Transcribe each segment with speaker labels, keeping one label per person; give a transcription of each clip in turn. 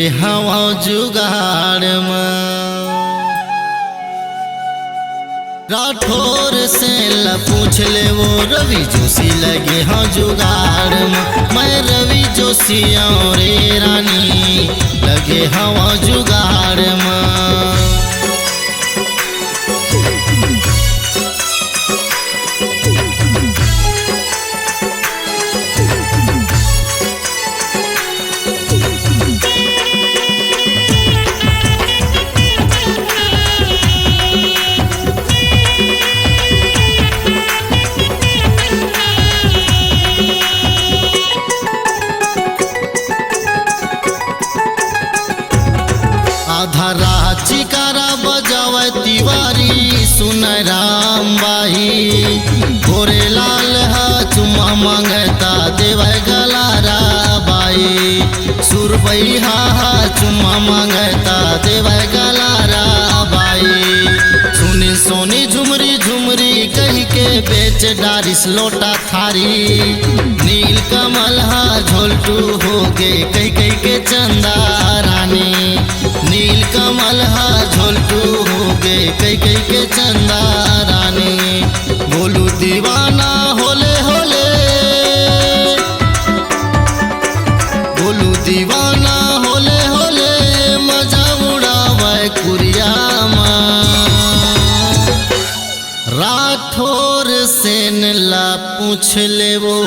Speaker 1: लगे हवा जुगाड़ में। राठौर से पूछ ले वो रवि जोशी लगे हाँ जुगाड़ में। मैं रवि जोशी और रानी लगे हवा जुगाड़ में। चिकारा बजावे तिवारी सुन राम बाई। गोरे लाल हा चुम्मा मांगता देवे गलारा बाई। सुरबई हा चुम्मा मांगता देवे गलारा बाई। सुनी सोनी झुमरी झुमरी कही के बेच डारिस लोटा थारी। नील कमल हा झोलटू हो गे कही कही के चंदा रानी। नील कमल हा झोलटू हो गे कई कई के चंदा रानी। बोलू दीवाना होले होले, बोलू दीवाना होले होले मजा उड़ावे कुरिया माँ। राठौर सेन ला पूछ ले वो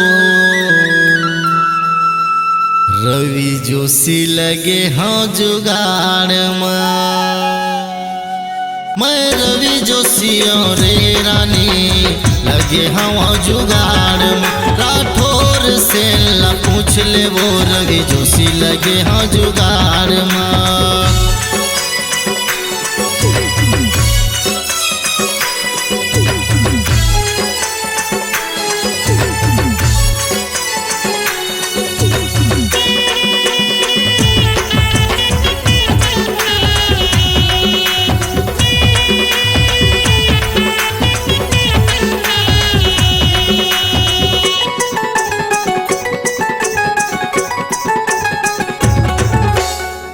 Speaker 1: रवि जोशी लगे हाँ जुगाड़ में। मैं रवि जोशी और रानी लगे हाँ जुगाड़ में। राठौर से ला पूछ ले वो रवि जोशी लगे हाँ जुगाड़ में।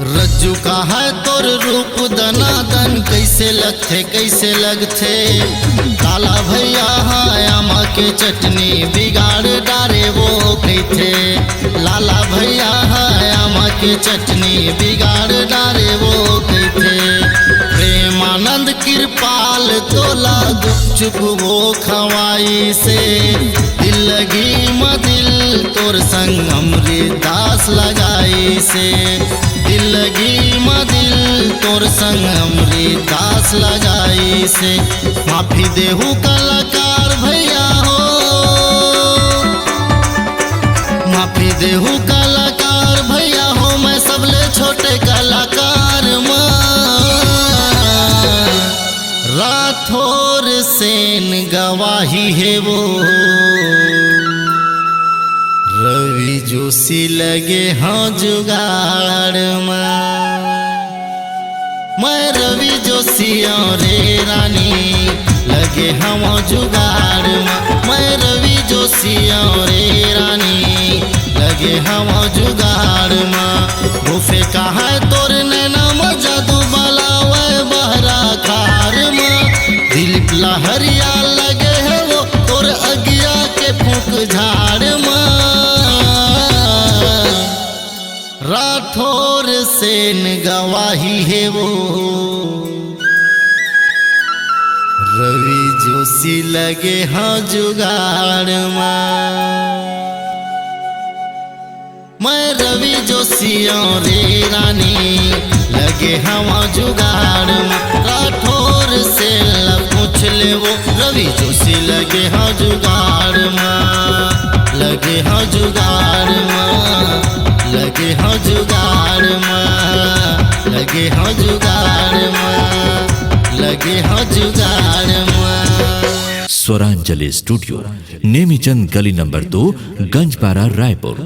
Speaker 1: रज्जू का है तोर रूप दनादन कैसे लगथे। काला भैया आमा के चटनी बिगाड़ डारे वो कहते। लाला भैया आमा के चटनी बिगाड़ डारे वो कहते। प्रेमानंद कृपाल तोला गुपचुप वो खवाई से। दिल लगी मदिल तोर संग अमृतदास लगाई से। दिल लगी मदिल तोर संग अमृतदास लगाई से। माफी देहू कलाकार भैया हो, माफी देहू कलाकार भैया हो। मैं सबले छोटे कलाकार माँ। राठौर सेन गवाही है वो रवि जोशी लगे हाँ जुगाड़ में। मैं रवि जोशी और रानी लगे हाँ जुगाड़ में। मैं रवि जोशी और रानी लगे हाँ जुगाड़ में। गुफे का है तोर नैना मजा दू बलावे बहरा खार में। दिलीप लहरिया लगे है वो तोर अगिया के फूक झाड़ में। राठौर सेन गवाही है वो रवि जोशी लगे हाँ जुगाड़ में। मैं रवि जोशी और रानी लगे हाँ जुगाड़ में। राठौर से पूछ ले वो रवि जोशी लगे हाँ जुगाड़ में। लगे हाँ जुगाड़ में। लगे हाँ जुगाड़ में। लगे हाँ जुगाड़ में। लगे हाँ जुगाड़ में।
Speaker 2: स्वरांजलि स्टूडियो नेमीचंद गली नंबर 2 गंजपारा रायपुर।